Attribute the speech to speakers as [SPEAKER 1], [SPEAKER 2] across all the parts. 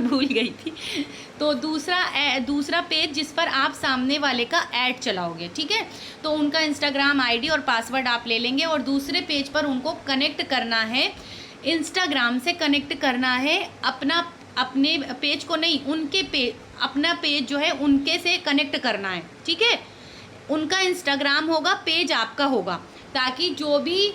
[SPEAKER 1] मैं भूल गई थी। तो दूसरा पेज जिस पर आप सामने वाले का ऐड चलाओगे, ठीक है, तो उनका इंस्टाग्राम आईडी और पासवर्ड आप ले लेंगे और दूसरे पेज पर उनको कनेक्ट करना है, इंस्टाग्राम से कनेक्ट करना है, अपने पेज को नहीं, अपना पेज जो है उनके से कनेक्ट करना है, ठीक है। उनका इंस्टाग्राम होगा, पेज आपका होगा, ताकि जो भी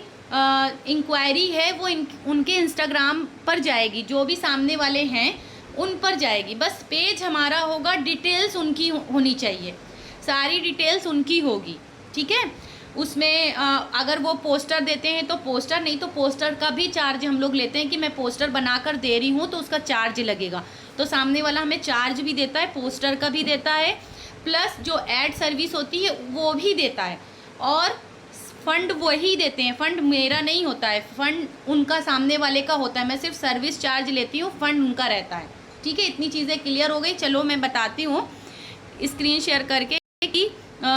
[SPEAKER 1] इंक्वायरी है वो उनके इंस्टाग्राम पर जाएगी, जो भी सामने वाले हैं उन पर जाएगी। बस पेज हमारा होगा, डिटेल्स उनकी होनी चाहिए, सारी डिटेल्स उनकी होगी, ठीक है। उसमें अगर वो पोस्टर देते हैं तो पोस्टर, नहीं तो पोस्टर का भी चार्ज हम लोग लेते हैं कि मैं पोस्टर बनाकर दे रही हूँ तो उसका चार्ज लगेगा। तो सामने वाला हमें चार्ज भी देता है, पोस्टर का भी देता है, प्लस जो ऐड सर्विस होती है वो भी देता है, और फंड वही देते हैं, फंड मेरा नहीं होता है, फंड उनका सामने वाले का होता है। मैं सिर्फ सर्विस चार्ज लेती हूँ, फंड उनका रहता है, ठीक है। इतनी चीज़ें क्लियर हो गई। चलो मैं बताती हूँ स्क्रीन शेयर करके कि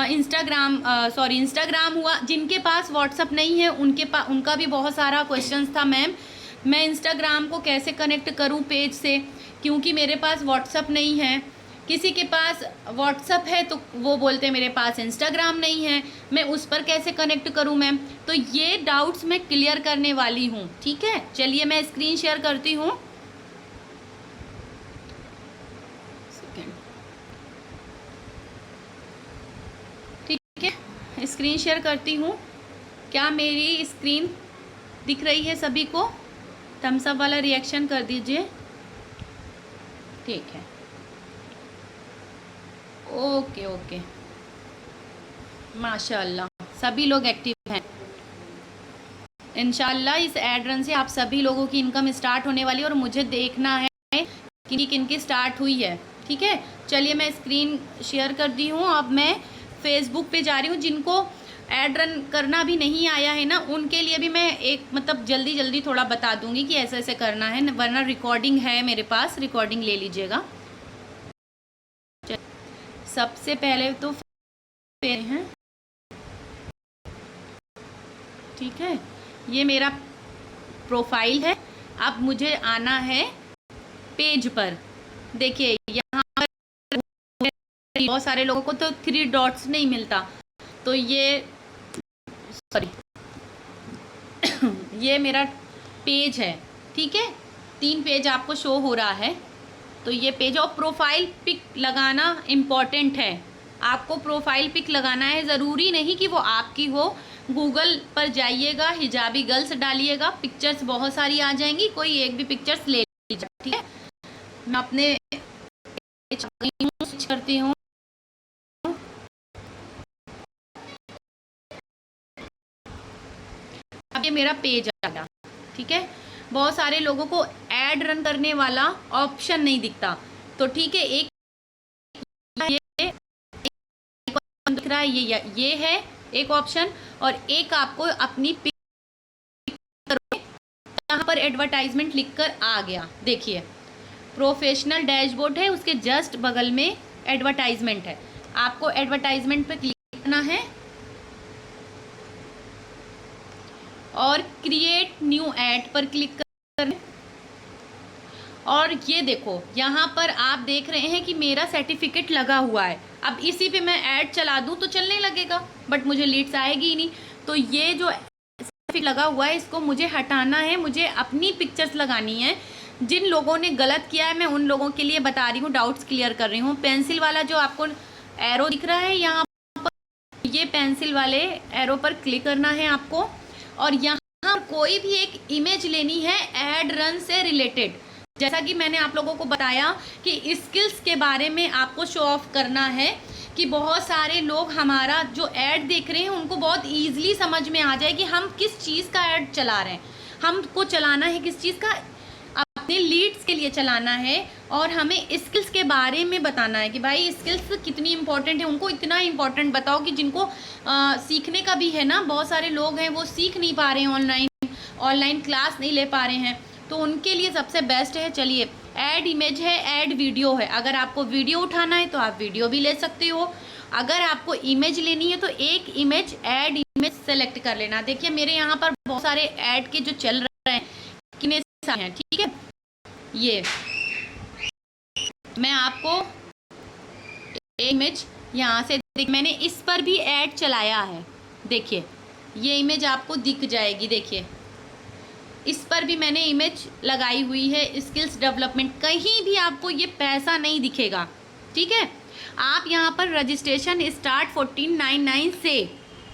[SPEAKER 1] इंस्टाग्राम हुआ। जिनके पास व्हाट्सअप नहीं है उनका भी बहुत सारा क्वेश्चंस था, मैम मैं इंस्टाग्राम को कैसे कनेक्ट करूं पेज से, क्योंकि मेरे पास व्हाट्सअप नहीं है। किसी के पास व्हाट्सअप है तो वो बोलते हैं मेरे पास इंस्टाग्राम नहीं है, मैं उस पर कैसे कनेक्ट करूं मैम। तो ये डाउट्स मैं क्लियर करने वाली हूँ, ठीक है। चलिए मैं स्क्रीन शेयर करती हूँ। स्क्रीन शेयर करती हूँ। क्या मेरी स्क्रीन दिख रही है सभी को? थम्स अप वाला रिएक्शन कर दीजिए, ठीक है। ओके ओके, माशाल्लाह सभी लोग एक्टिव हैं। इंशाल्लाह इस एड रन से आप सभी लोगों की इनकम स्टार्ट होने वाली है और मुझे देखना है कि किन की स्टार्ट हुई है, ठीक है। चलिए मैं स्क्रीन शेयर कर दी हूँ। अब मैं फेसबुक पे जा रही हूँ। जिनको ऐड रन करना भी नहीं आया है ना, उनके लिए भी मैं एक मतलब जल्दी थोड़ा बता दूंगी कि ऐसे ऐसे करना है, वरना रिकॉर्डिंग है मेरे पास, रिकॉर्डिंग ले लीजिएगा। सबसे पहले तो हैं, ठीक है, ये मेरा प्रोफाइल है। अब मुझे आना है पेज पर। देखिए यहाँ पर बहुत सारे लोगों को तो 3 डॉट्स नहीं मिलता, तो ये ये मेरा पेज है, ठीक है। 3 पेज आपको शो हो रहा है, तो ये पेज। और प्रोफाइल पिक लगाना इम्पॉर्टेंट है, आपको प्रोफाइल पिक लगाना है। ज़रूरी नहीं कि वो आपकी हो, गूगल पर जाइएगा, हिजाबी गर्ल्स डालिएगा, पिक्चर्स बहुत सारी आ जाएंगी, कोई एक भी पिक्चर्स ले लीजिए, ठीक है। मैं अपने स्विच करती हूँ। अब ये मेरा पेज आ गया, ठीक है। बहुत सारे लोगों को ऐड रन करने वाला ऑप्शन नहीं दिखता, तो ठीक है, एक ये दिख रहा है, ये है एक ऑप्शन, और एक आपको अपनी पिक, यहाँ पर एडवर्टाइजमेंट लिखकर आ गया। देखिए प्रोफेशनल डैशबोर्ड है, उसके जस्ट बगल में एडवर्टाइजमेंट है। आपको एडवर्टाइजमेंट पर क्लिक करना है और क्रिएट न्यू ऐड पर क्लिक करना है। और ये देखो यहाँ पर आप देख रहे हैं कि मेरा सर्टिफिकेट लगा हुआ है। अब इसी पे मैं ऐड चला दूँ तो चलने लगेगा, बट मुझे लीड्स आएगी ही नहीं। तो ये जो सर्टिफिकेट लगा हुआ है इसको मुझे हटाना है, मुझे अपनी पिक्चर्स लगानी है। जिन लोगों ने गलत किया है मैं उन लोगों के लिए बता रही हूँ, डाउट्स क्लियर कर रही हूँ। पेंसिल वाला जो आपको एरो दिख रहा है यहाँ पर, ये पेंसिल वाले एरो पर क्लिक करना है आपको, और यहाँ कोई भी एक इमेज लेनी है ऐड रन से रिलेटेड। जैसा कि मैंने आप लोगों को बताया कि स्किल्स के बारे में आपको शो ऑफ करना है, कि बहुत सारे लोग हमारा जो ऐड देख रहे हैं उनको बहुत ईजिली समझ में आ जाए कि हम किस चीज़ का ऐड चला रहे हैं। हमको चलाना है किस चीज़ का, अपने लीड्स के लिए चलाना है, और हमें स्किल्स के बारे में बताना है कि भाई स्किल्स कितनी इंपॉर्टेंट है। उनको इतना इंपॉर्टेंट बताओ कि जिनको सीखने का भी है ना, बहुत सारे लोग हैं वो सीख नहीं पा रहे हैं, ऑनलाइन क्लास नहीं ले पा रहे हैं, तो उनके लिए सबसे बेस्ट है। चलिए ऐड इमेज है, ऐड वीडियो है। अगर आपको वीडियो उठाना है तो आप वीडियो भी ले सकते हो, अगर आपको इमेज लेनी है तो एक इमेज ऐड इमेज सेलेक्ट कर लेना। देखिए मेरे यहाँ पर बहुत सारे ऐड के जो चल रहे हैं, कितने सारे हैं, ठीक है। ये मैं आपको इमेज यहाँ से मैंने इस पर भी ऐड चलाया है, देखिए ये इमेज आपको दिख जाएगी। देखिए इस पर भी मैंने इमेज लगाई हुई है, स्किल्स डेवलपमेंट, कहीं भी आपको ये पैसा नहीं दिखेगा, ठीक है। आप यहाँ पर रजिस्ट्रेशन स्टार्ट 1499 से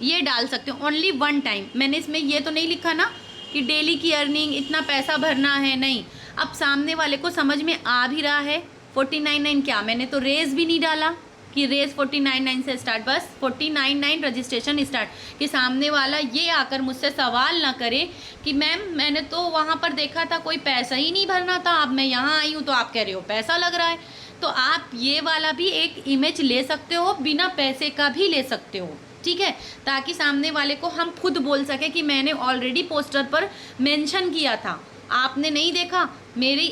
[SPEAKER 1] ये डाल सकते हो, ओनली वन टाइम। मैंने इसमें ये तो नहीं लिखा ना कि डेली की अर्निंग इतना पैसा भरना है, नहीं। अब सामने वाले को समझ में आ भी रहा है 1499 क्या, मैंने तो रेज भी नहीं डाला कि रेस 1499 से स्टार्ट, बस 1499 रजिस्ट्रेशन स्टार्ट, कि सामने वाला ये आकर मुझसे सवाल ना करे कि मैम मैंने तो वहाँ पर देखा था कोई पैसा ही नहीं भरना था, अब मैं यहाँ आई हूँ तो आप कह रहे हो पैसा लग रहा है। तो आप ये वाला भी एक इमेज ले सकते हो, बिना पैसे का भी ले सकते हो, ठीक है, ताकि सामने वाले को हम खुद बोल सके कि मैंने ऑलरेडी पोस्टर पर मेंशन किया था, आपने नहीं देखा। मेरे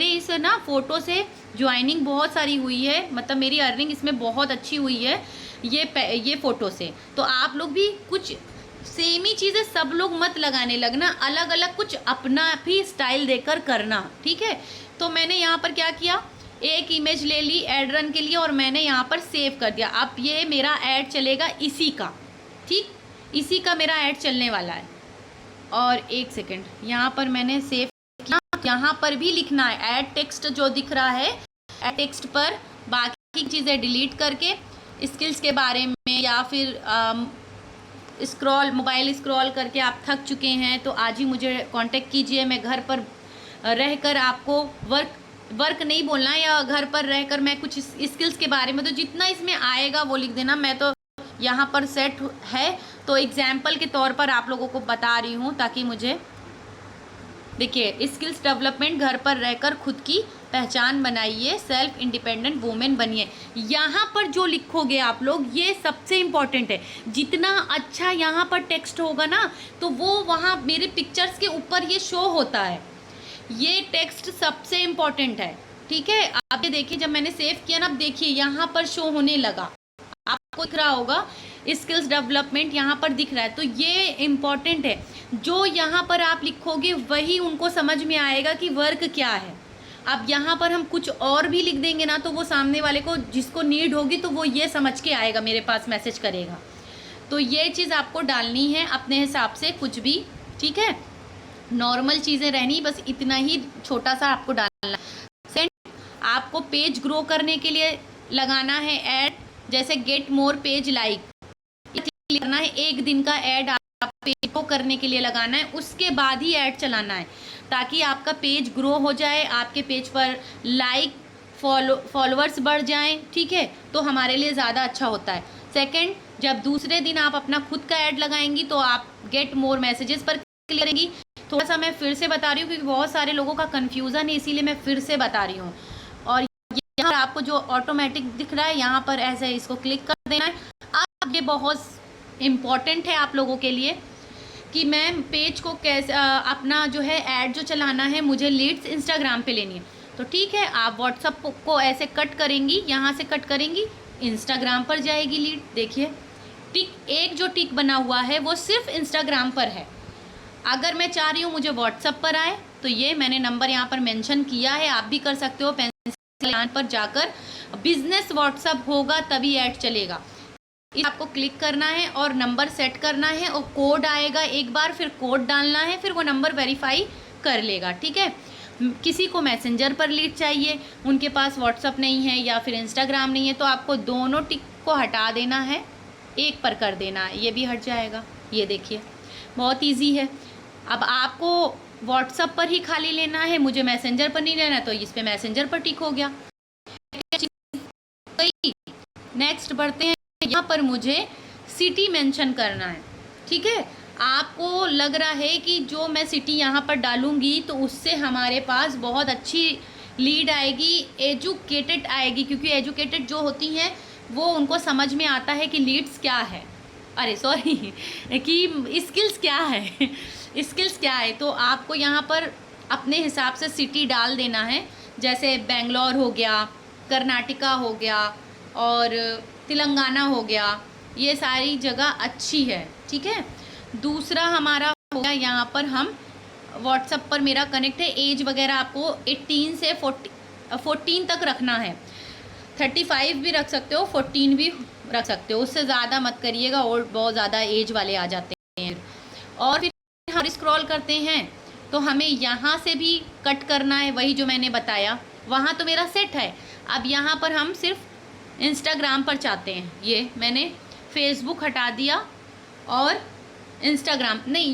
[SPEAKER 1] इस ना फ़ोटो से ज्वाइनिंग बहुत सारी हुई है, मतलब मेरी अर्निंग इसमें बहुत अच्छी हुई है ये फ़ोटो से। तो आप लोग भी कुछ सेम ही चीज़ें सब लोग मत लगाने लगना, अलग अलग कुछ अपना भी स्टाइल देकर करना, ठीक है। तो मैंने यहाँ पर क्या किया, एक इमेज ले ली ऐड रन के लिए और मैंने यहाँ पर सेव कर दिया। अब ये मेरा ऐड चलेगा इसी का, ठीक, इसी का मेरा ऐड चलने वाला है। और एक सेकेंड, यहाँ पर मैंने सेव किया, यहाँ पर भी लिखना है ऐड टेक्स्ट जो दिख रहा है, ऐड टेक्स्ट पर बाकी चीज़ें डिलीट करके स्किल्स के बारे में, या फिर मोबाइल स्क्रॉल करके आप थक चुके हैं तो आज ही मुझे कांटेक्ट कीजिए। मैं घर पर रहकर आपको वर्क नहीं बोलना है, या घर पर रहकर मैं कुछ स्किल्स के बारे में, तो जितना इसमें आएगा वो लिख देना। मैं तो यहाँ पर सेट है तो एग्जाम्पल के तौर पर आप लोगों को बता रही हूँ, ताकि मुझे देखिए स्किल्स डेवलपमेंट, घर पर रहकर खुद की पहचान बनाइए, सेल्फ इंडिपेंडेंट वुमेन बनिए। यहाँ पर जो लिखोगे आप लोग, ये सबसे इम्पॉर्टेंट है। जितना अच्छा यहाँ पर टेक्स्ट होगा ना, तो वो वहाँ मेरे पिक्चर्स के ऊपर ये शो होता है, ये टेक्स्ट सबसे इम्पॉर्टेंट है, ठीक है। आप ये देखिए जब मैंने सेव किया ना, अब देखिए यहाँ पर शो होने लगा, आपको दिख रहा होगा स्किल्स डेवलपमेंट यहाँ पर दिख रहा है। तो ये इम्पॉर्टेंट है, जो यहाँ पर आप लिखोगे वही उनको समझ में आएगा कि वर्क क्या है। अब यहाँ पर हम कुछ और भी लिख देंगे ना, तो वो सामने वाले को जिसको नीड होगी तो वो ये समझ के आएगा, मेरे पास मैसेज करेगा। तो ये चीज़ आपको डालनी है अपने हिसाब से, कुछ भी, ठीक है, नॉर्मल चीज़ें रहनी, बस इतना ही छोटा सा आपको डालना है। आपको पेज ग्रो करने के लिए लगाना है ऐड, जैसे गेट मोर पेज लाइक करना है, एक दिन का ऐड आप पेज ग्रो करने के लिए लगाना है, उसके बाद ही ऐड चलाना है, ताकि आपका पेज ग्रो हो जाए, आपके पेज पर लाइक फॉलोअर्स बढ़ जाएं, ठीक है, तो हमारे लिए ज़्यादा अच्छा होता है। सेकंड, जब दूसरे दिन आप अपना खुद का ऐड लगाएंगी तो आप गेट मोर मैसेजेस पर क्लिक करेंगी। थोड़ा सा मैं फिर से बता रही हूँ क्योंकि बहुत सारे लोगों का कन्फ्यूज़न है, इसीलिए मैं फिर से बता रही हूँ। और यहाँ आपको जो ऑटोमेटिक दिख रहा है, यहाँ पर ऐसे इसको क्लिक कर देना है। अब ये बहुत इम्पॉर्टेंट है आप लोगों के लिए कि मैं पेज को कैसे अपना जो है ऐड जो चलाना है, मुझे लीड्स इंस्टाग्राम पे लेनी है, तो ठीक है, आप व्हाट्सअप को ऐसे कट करेंगी, यहाँ से कट करेंगी, इंस्टाग्राम पर जाएगी लीड। देखिए टिक, एक जो टिक बना हुआ है वो सिर्फ इंस्टाग्राम पर है। अगर मैं चाह रही हूँ मुझे व्हाट्सअप पर आए, तो ये मैंने नंबर यहाँ पर मेंशन किया है, आप भी कर सकते हो। पेंसिल यहाँ पर जाकर बिजनेस व्हाट्सअप होगा तभी ऐड चलेगा, आपको क्लिक करना है और नंबर सेट करना है, और कोड आएगा एक बार, फिर कोड डालना है, फिर वो नंबर वेरीफाई कर लेगा, ठीक है। किसी को मैसेंजर पर लीड चाहिए, उनके पास व्हाट्सअप नहीं है या फिर इंस्टाग्राम नहीं है, तो आपको दोनों टिक को हटा देना है, एक पर कर देना है, ये भी हट जाएगा। ये देखिए बहुत ईजी है। अब आपको व्हाट्सअप पर ही खाली लेना है, मुझे मैसेंजर पर नहीं लेना, तो इस पर मैसेंजर पर टिक हो गया। नेक्स्ट बढ़ते हैं, यहाँ पर मुझे सिटी मेंशन करना है, ठीक है। आपको लग रहा है कि जो मैं सिटी यहाँ पर डालूंगी तो उससे हमारे पास बहुत अच्छी लीड आएगी, एजुकेटेड आएगी, क्योंकि एजुकेटेड जो होती हैं वो उनको समझ में आता है कि लीड्स क्या है, अरे सॉरी कि स्किल्स क्या है स्किल्स क्या है। तो आपको यहाँ पर अपने हिसाब से सिटी डाल देना है, जैसे बेंगलोर हो गया, कर्नाटका हो गया और तेलंगाना हो गया, ये सारी जगह अच्छी है, ठीक है। दूसरा हमारा हो गया, यहाँ पर हम व्हाट्सएप पर मेरा कनेक्ट है, एज वगैरह आपको 18 से 14 तक रखना है। 35 भी रख सकते हो, 14 भी रख सकते हो, उससे ज़्यादा मत करिएगा और बहुत ज़्यादा एज वाले आ जाते हैं। और फिर हम स्क्रॉल करते हैं तो हमें यहाँ से भी कट करना है, वही जो मैंने बताया। वहाँ तो मेरा सेट है। अब यहाँ पर हम सिर्फ इंस्टाग्राम पर चाहते हैं। ये मैंने फेसबुक हटा दिया और इंस्टाग्राम नहीं,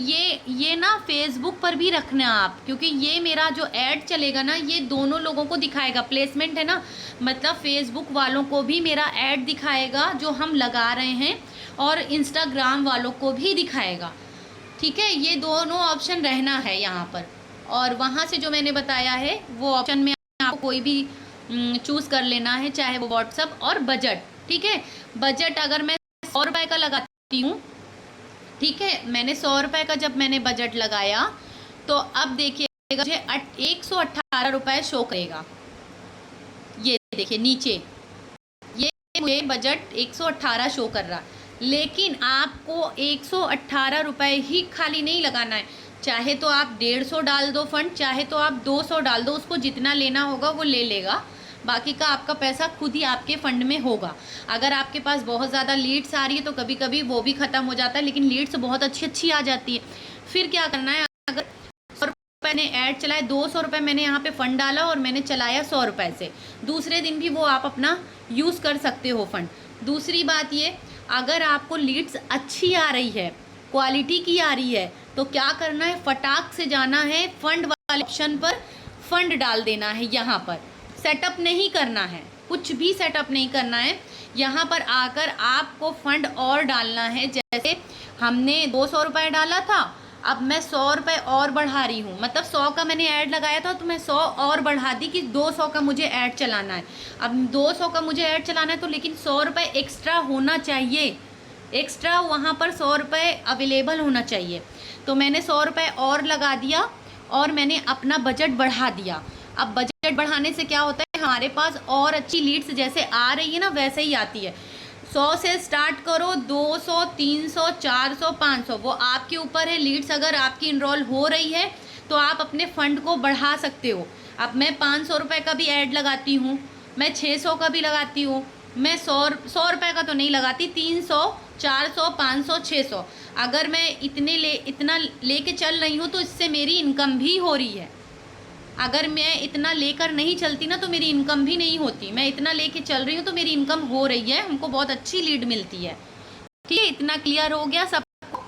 [SPEAKER 1] ये ना फेसबुक पर भी रखना आप, क्योंकि ये मेरा जो ऐड चलेगा ना ये दोनों लोगों को दिखाएगा। प्लेसमेंट है ना, मतलब फेसबुक वालों को भी मेरा ऐड दिखाएगा जो हम लगा रहे हैं, और इंस्टाग्राम वालों को भी दिखाएगा। ठीक है, ये दोनों ऑप्शन रहना है यहाँ पर। और वहाँ से जो मैंने बताया है वो ऑप्शन में आपको कोई भी चूज़ कर लेना है, चाहे वो व्हाट्सअप और बजट। ठीक है, बजट अगर मैं 100 रुपये का लगाती हूँ, ठीक है, मैंने 100 रुपये का जब मैंने बजट लगाया तो अब देखिएगा मुझे 118 रुपये शो करेगा। ये देखिए नीचे, ये मुझे बजट 118 शो कर रहा। लेकिन आपको 118 रुपये ही खाली नहीं लगाना है, चाहे तो आप 150 डाल दो फंड, चाहे तो आप 200 डाल दो, उसको जितना लेना होगा वो ले लेगा, बाकी का आपका पैसा खुद ही आपके फंड में होगा। अगर आपके पास बहुत ज़्यादा लीड्स आ रही है तो कभी कभी वो भी ख़त्म हो जाता है, लेकिन लीड्स बहुत अच्छी आ जाती है। फिर क्या करना है, अगर 100 रुपये ने ऐड चलाए, 200 रुपये मैंने यहाँ पे फ़ंड डाला और मैंने चलाया 100 रुपये से, दूसरे दिन भी वो आप अपना यूज़ कर सकते हो फंड। दूसरी बात ये, अगर आपको लीड्स अच्छी आ रही है, क्वालिटी की आ रही है, तो क्या करना है, फटाक से जाना है फंड वाले ऑप्शन पर, फंड डाल देना है। यहाँ पर सेटअप नहीं करना है, कुछ भी सेटअप नहीं करना है। यहाँ पर आकर आपको फंड और डालना है। जैसे हमने 200 रुपये डाला था, अब मैं 100 रुपये और बढ़ा रही हूँ, मतलब 100 का मैंने ऐड लगाया था तो मैं 100 और बढ़ा दी कि 200 का मुझे ऐड चलाना है। अब 200 का मुझे ऐड चलाना है तो लेकिन 100 रुपये एक्स्ट्रा होना चाहिए, एक्स्ट्रा वहाँ पर 100 रुपये अवेलेबल होना चाहिए। तो मैंने 100 रुपये और लगा दिया और मैंने अपना बजट बढ़ा दिया। अब बजट बढ़ाने से क्या होता है, हमारे पास और अच्छी लीड्स जैसे आ रही है ना वैसे ही आती है। 100 से स्टार्ट करो, 200, 300, 400, 500, वो आपके ऊपर है। लीड्स अगर आपकी इनरोल हो रही है तो आप अपने फंड को बढ़ा सकते हो। अब मैं 500 रुपये का भी ऐड लगाती हूँ, मैं 600 का भी लगाती हूँ, मैं 100 रुपये का तो नहीं लगाती, 300, 400, 500, 600। अगर मैं इतना लेके चल रही हूँ तो इससे मेरी इनकम भी हो रही है। अगर मैं इतना लेकर नहीं चलती ना तो मेरी इनकम भी नहीं होती। मैं इतना लेके चल रही हूँ तो मेरी इनकम हो रही है, हमको बहुत अच्छी लीड मिलती है। ठीक है, इतना क्लियर हो गया सबको।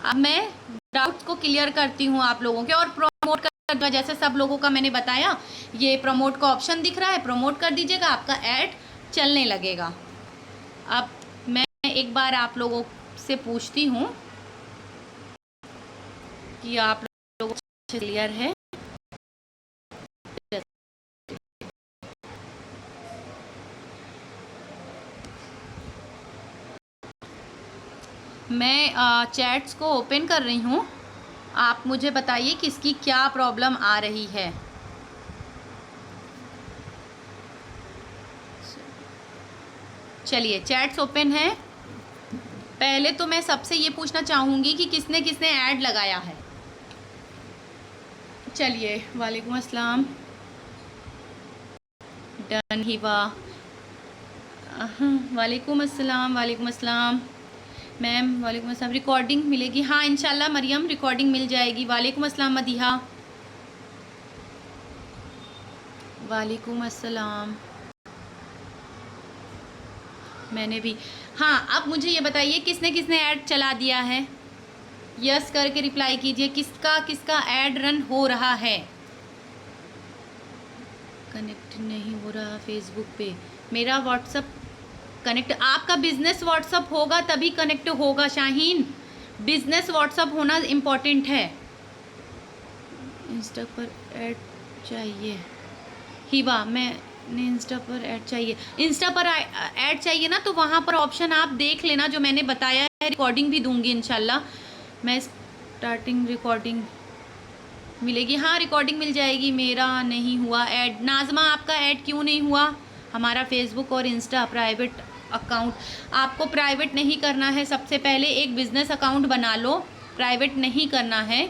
[SPEAKER 1] अब मैं डाउट्स को क्लियर करती हूँ आप लोगों के और प्रमोट कर दूँगा। जैसे सब लोगों का मैंने बताया, ये प्रमोट का ऑप्शन दिख रहा है, प्रमोट कर दीजिएगा, आपका ऐड चलने लगेगा। अब मैं एक बार आप लोगों से पूछती हूँ कि आप लोगों को क्लियर है। मैं चैट्स को ओपन कर रही हूँ, आप मुझे बताइए किसकी क्या प्रॉब्लम आ रही है। चलिए चैट्स ओपन है। पहले तो मैं सबसे ये पूछना चाहूँगी कि किसने किसने ऐड लगाया है। चलिए, वालेकुम अस्सलाम, डन हिबा, वालेकुम अस्सलाम, वालेकुम अस्सलाम मैम, वालेकुम अस्सलाम। रिकॉर्डिंग मिलेगी? हाँ इंशाल्लाह मरियम, रिकॉर्डिंग मिल जाएगी। वालेकुम अस्सलाम मदीहा, वालेकुम अस्सलाम। मैंने भी, हाँ। अब मुझे ये बताइए किसने किसने ऐड चला दिया है, यस करके रिप्लाई कीजिए। किसका किसका ऐड रन हो रहा है? कनेक्ट नहीं हो रहा फेसबुक पे, मेरा व्हाट्सअप कनेक्ट, आपका बिजनेस व्हाट्सअप होगा तभी कनेक्ट होगा शाहीन, बिजनेस व्हाट्सअप होना इम्पॉर्टेंट है। इंस्टा पर ऐड चाहिए हिबा, मैंने इंस्टा पर ऐड चाहिए, इंस्टा पर ऐड चाहिए ना, तो वहाँ पर ऑप्शन आप देख लेना जो मैंने बताया है। रिकॉर्डिंग भी दूंगी इंशाल्लाह, मैं स्टार्टिंग रिकॉर्डिंग मिलेगी। हाँ रिकॉर्डिंग मिल जाएगी। मेरा नहीं हुआ ऐड, नाजमा आपका ऐड क्यों नहीं हुआ? हमारा फेसबुक और इंस्टा प्राइवेट अकाउंट, आपको प्राइवेट नहीं करना है। सबसे पहले एक बिज़नेस अकाउंट बना लो, प्राइवेट नहीं करना है।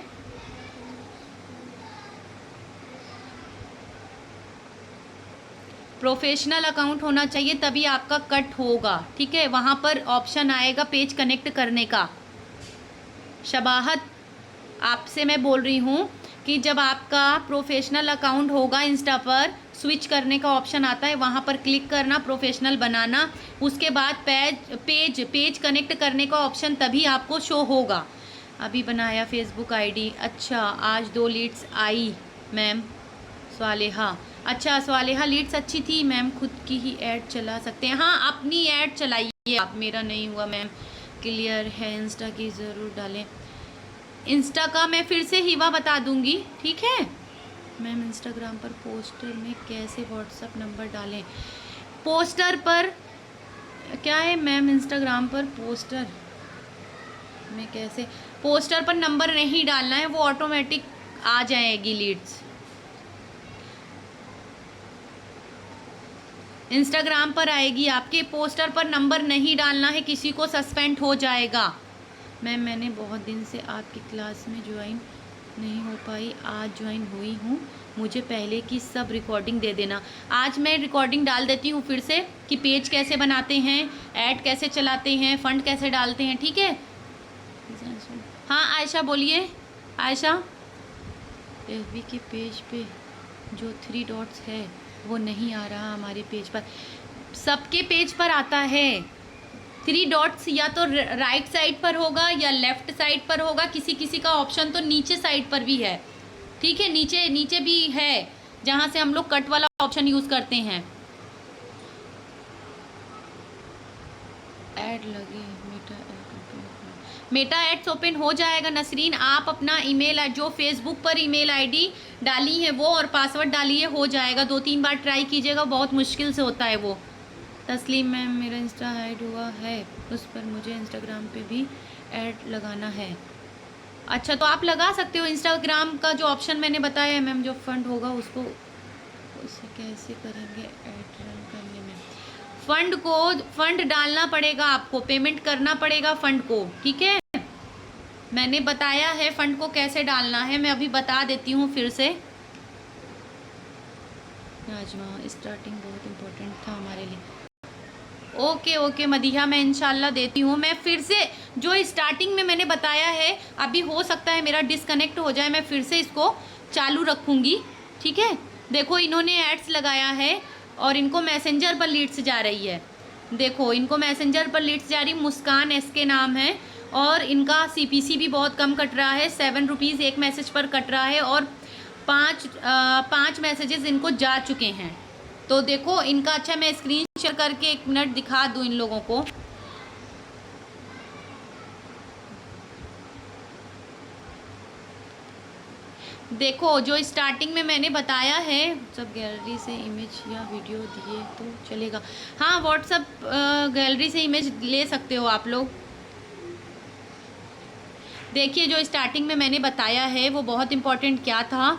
[SPEAKER 1] प्रोफेशनल अकाउंट होना चाहिए तभी आपका कट होगा, ठीक है। वहाँ पर ऑप्शन आएगा पेज कनेक्ट करने का। शबाहत, आपसे मैं बोल रही हूँ कि जब आपका प्रोफेशनल अकाउंट होगा इंस्टा पर, स्विच करने का ऑप्शन आता है, वहाँ पर क्लिक करना, प्रोफेशनल बनाना, उसके बाद पेज कनेक्ट करने का ऑप्शन तभी आपको शो होगा। अभी बनाया फेसबुक आईडी। अच्छा, आज 2 लीड्स आई मैम। स्वालेहा, अच्छा स्वालेहा, लीड्स अच्छी थी मैम, खुद की ही ऐड चला सकते हैं। हाँ, अपनी ऐड चलाइए आप, मेरा नहीं हुआ मैम। क्लियर है, इंस्टा की ज़रूर डालें। इंस्टा का मैं फिर से हिवा बता दूंगी, ठीक है मैम। इंस्टाग्राम पर पोस्टर में कैसे व्हाट्सएप नंबर डालें? पोस्टर पर क्या है मैम? इंस्टाग्राम पर पोस्टर में कैसे, पोस्टर पर नंबर नहीं डालना है, वो ऑटोमेटिक आ जाएगी लीड्स। इंस्टाग्राम पर आएगी आपके, पोस्टर पर नंबर नहीं डालना है, किसी को सस्पेंड हो जाएगा। मैम मैंने बहुत दिन से आपकी क्लास में ज्वाइन नहीं हो पाई, आज ज्वाइन हुई हूँ, मुझे पहले की सब रिकॉर्डिंग दे देना। आज मैं रिकॉर्डिंग डाल देती हूँ फिर से कि पेज कैसे बनाते हैं, ऐड कैसे चलाते हैं, फंड कैसे डालते हैं, ठीक है। हाँ आयशा बोलिए। आयशा, एफबी के पेज पे जो 3 डॉट्स है वो नहीं आ रहा हमारे पेज पर। सबके पेज पर आता है 3 डॉट्स, या तो राइट साइड पर होगा या लेफ्ट साइड पर होगा, किसी किसी का ऑप्शन तो नीचे साइड पर भी है, ठीक है। नीचे भी है जहाँ से हम लोग कट वाला ऑप्शन यूज़ करते हैं। ऐड लगे, मेटा एड्स ओपन हो जाएगा नसरीन। आप अपना ईमेल, जो फेसबुक पर ईमेल आईडी डाली है वो और पासवर्ड डालिए, हो जाएगा। 2-3 बार ट्राई कीजिएगा, बहुत मुश्किल से होता है वो। तस्लीम मैम, मेरा इंस्टा हाइड हुआ है, उस पर मुझे इंस्टाग्राम पे भी ऐड लगाना है। अच्छा, तो आप लगा सकते हो। इंस्टाग्राम का जो ऑप्शन मैंने बताया है मैम, जो फंड होगा उसको, उसे कैसे करेंगे ऐड रन करने में? फंड डालना पड़ेगा आपको, पेमेंट करना पड़ेगा फंड को, ठीक है। मैंने बताया है फंड को कैसे डालना है, मैं अभी बता देती हूँ फिर से। नाजमा, स्टार्टिंग बहुत इम्पोर्टेंट था हमारे लिए। ओके मदीहा, मैं इंशाल्लाह देती हूँ। मैं फिर से जो स्टार्टिंग में मैंने बताया है, अभी हो सकता है मेरा डिस्कनेक्ट हो जाए, मैं फिर से इसको चालू रखूँगी, ठीक है। देखो, इन्होंने एड्स लगाया है और इनको मैसेंजर पर लीड्स जा रही है। देखो, इनको मैसेंजर पर लीड्स जा रही, मुस्कान एस के नाम है, और इनका CPC भी बहुत कम कट रहा है, 7 रुपीज़ एक मैसेज पर कट रहा है, और 5 मैसेजेस इनको जा चुके हैं। तो देखो इनका, अच्छा मैं स्क्रीन शेयर करके 1 मिनट दिखा दूँ इन लोगों को। देखो, जो स्टार्टिंग में मैंने बताया है, सब गैलरी से इमेज या वीडियो दिए तो चलेगा। हाँ, व्हाट्सएप गैलरी से इमेज ले सकते हो आप लोग। देखिए, जो स्टार्टिंग में मैंने बताया है वो बहुत इम्पोर्टेंट क्या था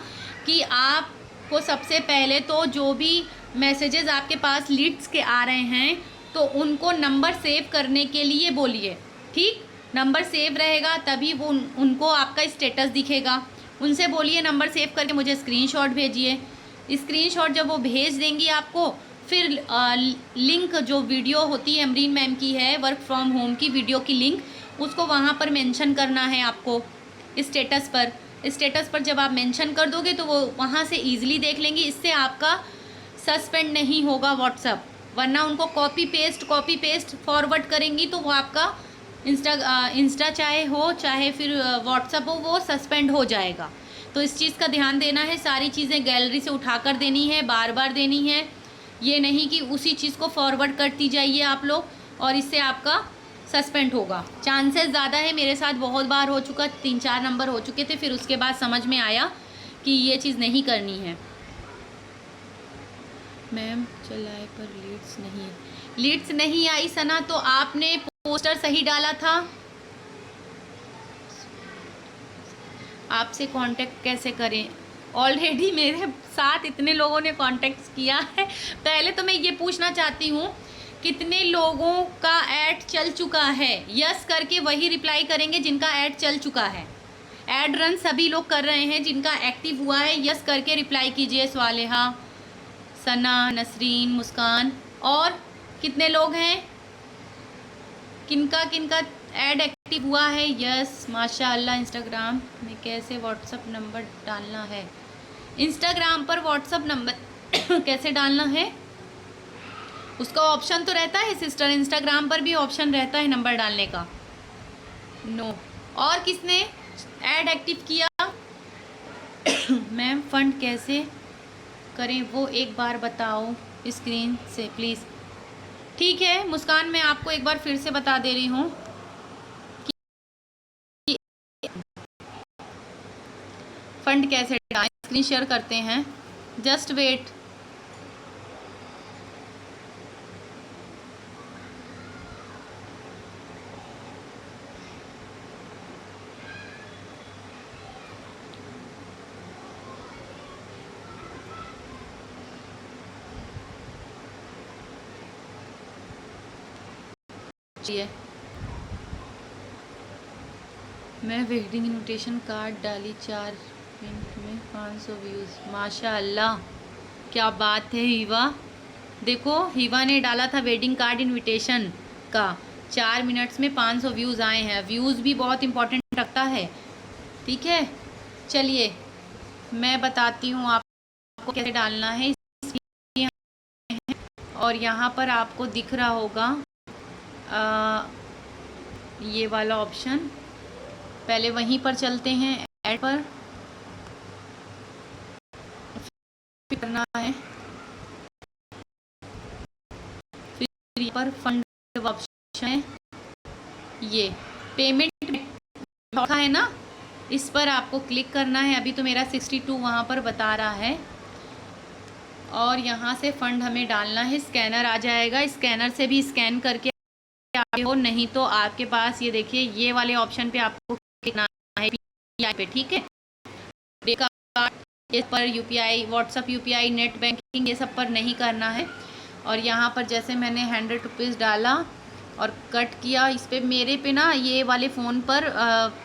[SPEAKER 1] कि आपको सबसे पहले तो जो भी मैसेजेस आपके पास लीड्स के आ रहे हैं तो उनको नंबर सेव करने के लिए बोलिए, ठीक। नंबर सेव रहेगा तभी वो उनको आपका स्टेटस दिखेगा। उनसे बोलिए नंबर सेव करके मुझे स्क्रीनशॉट भेजिए। स्क्रीनशॉट जब वो भेज देंगी आपको, फिर लिंक, जो वीडियो होती है अमरीन मैम की है वर्क फ्रॉम होम की वीडियो की लिंक, उसको वहाँ पर मेंशन करना है आपको स्टेटस पर। स्टेटस पर जब आप मेंशन कर दोगे तो वो वहाँ से ईजिली देख लेंगी। इससे आपका सस्पेंड नहीं होगा व्हाट्सअप, वरना उनको कॉपी पेस्ट फॉरवर्ड करेंगी तो वो आपका इंस्टा चाहे फिर व्हाट्सअप हो, वो सस्पेंड हो जाएगा। तो इस चीज़ का ध्यान देना है। सारी चीज़ें गैलरी से उठा कर देनी है, बार बार देनी है, ये नहीं कि उसी चीज़ को फॉरवर्ड करती जाइए आप लोग, और इससे आपका सस्पेंड होगा। चांसेस ज़्यादा है, मेरे साथ बहुत बार हो चुका, 3-4 नंबर हो चुके थे, फिर उसके बाद समझ में आया कि ये चीज़ नहीं करनी है। मैम चलाए पर लीड्स नहीं आई सना, तो आपने पोस्टर सही डाला था। आपसे कांटेक्ट कैसे करें? ऑलरेडी मेरे साथ इतने लोगों ने कांटेक्ट किया है। पहले तो मैं ये पूछना चाहती हूँ, कितने लोगों का ऐड चल चुका है? यस करके वही रिप्लाई करेंगे जिनका ऐड चल चुका है। ऐड रन सभी लोग कर रहे हैं, जिनका एक्टिव हुआ है यस करके रिप्लाई कीजिए। स्वालेहा, सना, नसरीन, मुस्कान। और कितने लोग हैं? किनका किनका ऐड एक्टिव हुआ है? यस, माशाअल्लाह। इंस्टाग्राम में कैसे व्हाट्सअप नंबर डालना है? इंस्टाग्राम पर व्हाट्सअप नंबर कैसे डालना है? उसका ऑप्शन तो रहता है सिस्टर, इंस्टाग्राम पर भी ऑप्शन रहता है नंबर डालने का। नो। और किसने ऐड एक्टिव किया? मैम फंड कैसे करें वो एक बार बताओ स्क्रीन से प्लीज़। ठीक है मुस्कान, मैं आपको एक बार फिर से बता दे रही हूँ कि फंड कैसे डालें। स्क्रीन शेयर करते हैं, जस्ट वेट। मैं वेडिंग इनविटेशन कार्ड डाली 4 मिनट में 500 व्यूज़। माशाअल्लाह, क्या बात है हीवा। देखो हीवा ने डाला था वेडिंग कार्ड इनविटेशन का, 4 मिनट्स में 500 व्यूज़ आए हैं। व्यूज़ भी बहुत इंपॉर्टेंट रखता है। ठीक है, चलिए मैं बताती हूँ आपको कैसे डालना है। और यहाँ पर आपको दिख रहा होगा ये वाला ऑप्शन। पहले वहीं पर चलते हैं, ऐड पर करना है, फिर पर फंड ऑप्शन है, ये पेमेंट लिखा है ना, इस पर आपको क्लिक करना है। अभी तो मेरा 62 वहाँ पर बता रहा है। और यहाँ से फंड हमें डालना है, स्कैनर आ जाएगा। स्कैनर से भी स्कैन करके आगे हो, नहीं तो आपके पास ये देखिए ये वाले ऑप्शन पे आपको क्लिक है यूपीआई पे। ठीक है, इस पर UPI, WhatsApp UPI, net banking, ये सब पर नहीं करना है। और यहाँ पर जैसे मैंने 100 रुपीज़ डाला और कट किया, इस पर मेरे पे ना ये वाले फ़ोन पर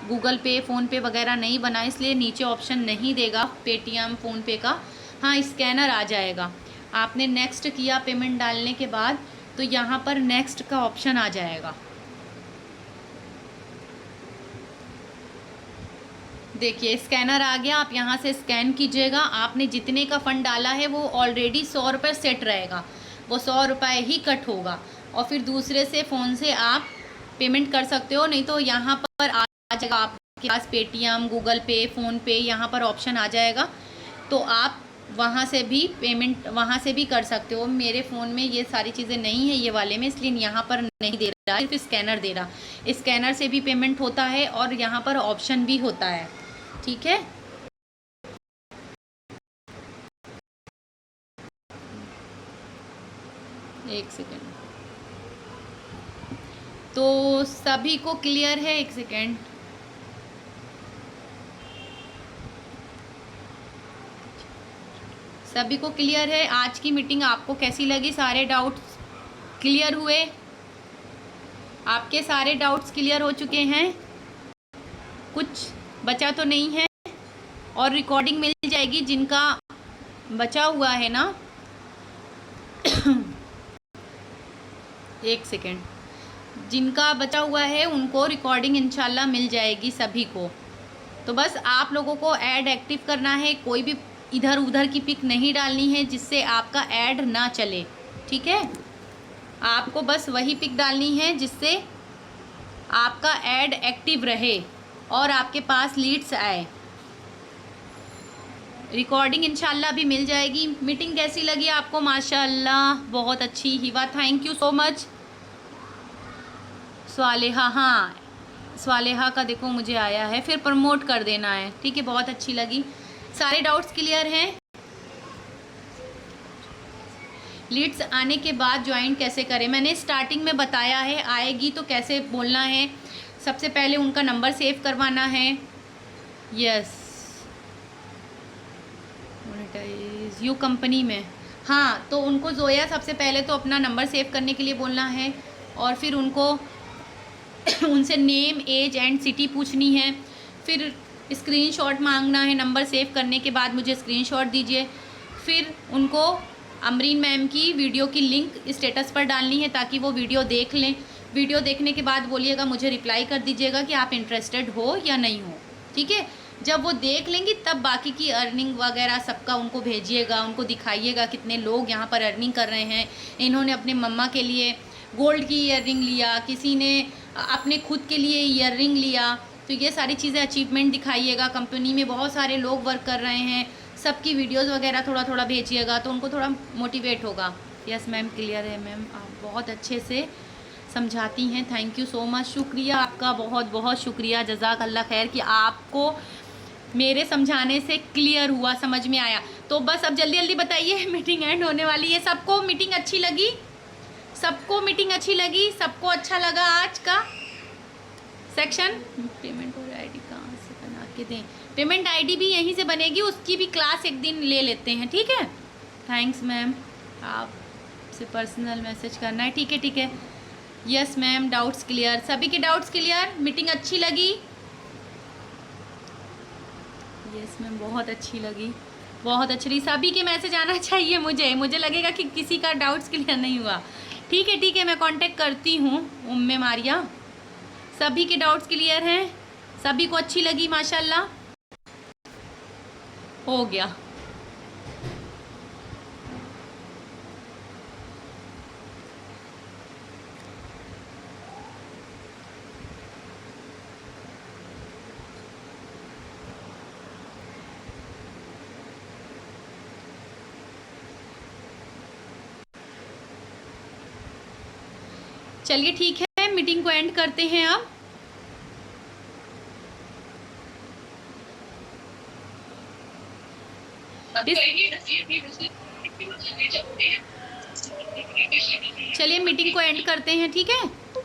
[SPEAKER 1] गूगल पे, फ़ोन पे वगैरह नहीं बना, इसलिए नीचे ऑप्शन नहीं देगा पेटीएम, फ़ोन पे का। हाँ, स्कैनर आ जाएगा। आपने नेक्स्ट किया पेमेंट डालने के बाद, तो यहाँ पर नेक्स्ट का ऑप्शन आ जाएगा। देखिए स्कैनर आ गया, आप यहाँ से स्कैन कीजिएगा। आपने जितने का फ़ंड डाला है वो ऑलरेडी 100 रुपये सेट रहेगा, वो 100 रुपये ही कट होगा। और फिर दूसरे से फ़ोन से आप पेमेंट कर सकते हो, नहीं तो यहाँ पर आ जाएगा आपके पास पेटीएम, गूगल पे, फ़ोन पे, यहाँ पर ऑप्शन आ जाएगा, तो आप वहाँ से भी पेमेंट वहाँ से भी कर सकते हो। मेरे फ़ोन में ये सारी चीज़ें नहीं है ये वाले में, इसलिए यहाँ पर नहीं दे रहा, सिर्फ स्कैनर दे रहा। स्कैनर से भी पेमेंट होता है और यहाँ पर ऑप्शन भी होता है। ठीक है, एक सेकेंड। तो सभी को क्लियर है? एक सेकेंड। सभी को क्लियर है? आज की मीटिंग आपको कैसी लगी? सारे डाउट्स क्लियर हुए? आपके सारे डाउट्स क्लियर हो चुके हैं? कुछ बचा तो नहीं है? और रिकॉर्डिंग मिल जाएगी जिनका बचा हुआ है ना। एक सेकेंड, जिनका बचा हुआ है उनको रिकॉर्डिंग इंशाल्लाह मिल जाएगी सभी को। तो बस आप लोगों को ऐड एक्टिव करना है, कोई भी इधर उधर की पिक नहीं डालनी है जिससे आपका ऐड ना चले। ठीक है, आपको बस वही पिक डालनी है जिससे आपका ऐड एक्टिव रहे और आपके पास लीड्स आए। रिकॉर्डिंग इंशाल्लाह भी मिल जाएगी। मीटिंग कैसी लगी आपको? माशाल्लाह बहुत अच्छी। हिवा थैंक यू सो मच। स्वालेहा, हाँ स्वालेहा का देखो मुझे आया है, फिर प्रमोट कर देना है। ठीक है, बहुत अच्छी लगी। सारे डाउट्स क्लियर हैं? लीड्स आने के बाद ज्वाइन कैसे करें? मैंने स्टार्टिंग में बताया है, आएगी तो कैसे बोलना है। सबसे पहले उनका नंबर सेव करवाना है। यस, मोनेटाइज यू कंपनी में, हाँ तो उनको जोया सबसे पहले तो अपना नंबर सेव करने के लिए बोलना है और फिर उनको उनसे नेम, एज एंड सिटी पूछनी है। फिर स्क्रीनशॉट मांगना है नंबर सेव करने के बाद, मुझे स्क्रीनशॉट दीजिए। फिर उनको अमरीन मैम की वीडियो की लिंक स्टेटस पर डालनी है ताकि वो वीडियो देख लें। वीडियो देखने के बाद बोलिएगा, मुझे रिप्लाई कर दीजिएगा कि आप इंटरेस्टेड हो या नहीं हो, ठीक है। जब वो देख लेंगी तब बाकी की अर्निंग वगैरह सबका उनको भेजिएगा, उनको दिखाइएगा कितने लोग यहाँ पर अर्निंग कर रहे हैं। इन्होंने अपने मम्मा के लिए गोल्ड की ईयररिंग लिया, किसी ने अपने खुद के लिए ईयररिंग लिया, तो ये सारी चीज़ें अचीवमेंट दिखाइएगा। कंपनी में बहुत सारे लोग वर्क कर रहे हैं, सबकी वीडियोस वगैरह थोड़ा थोड़ा भेजिएगा तो उनको थोड़ा मोटिवेट होगा। यस मैम, क्लियर है मैम, आप बहुत अच्छे से समझाती हैं, थैंक यू सो मच, शुक्रिया आपका, बहुत बहुत शुक्रिया, जज़ाक अल्लाह खैर कि आपको मेरे समझाने से क्लियर हुआ, समझ में आया। तो बस अब जल्दी जल्दी बताइए, मीटिंग एंड होने वाली है। सबको मीटिंग अच्छी लगी? सबको मीटिंग अच्छी लगी? सबको अच्छा लगा आज का सेक्शन? पेमेंट और आईडी कहाँ से बना के दें? पेमेंट आईडी भी यहीं से बनेगी, उसकी भी क्लास एक दिन ले लेते हैं, ठीक है। थैंक्स मैम, आपसे पर्सनल मैसेज करना है, ठीक है ठीक है। यस मैम, डाउट्स क्लियर, सभी के डाउट्स क्लियर, मीटिंग अच्छी लगी? यस मैम, बहुत अच्छी लगी, बहुत अच्छी लगी। सभी के मैसेज आना चाहिए, मुझे लगेगा कि किसी का डाउट्स क्लियर नहीं हुआ। ठीक है, मैं कांटेक्ट करती हूँ उम्मे मारिया। सभी के डाउट्स क्लियर हैं, सभी को अच्छी लगी, माशाल्लाह, हो गया। चलिए ठीक है, मीटिंग को एंड करते हैं अब। चलिए मीटिंग को एंड करते हैं, ठीक है।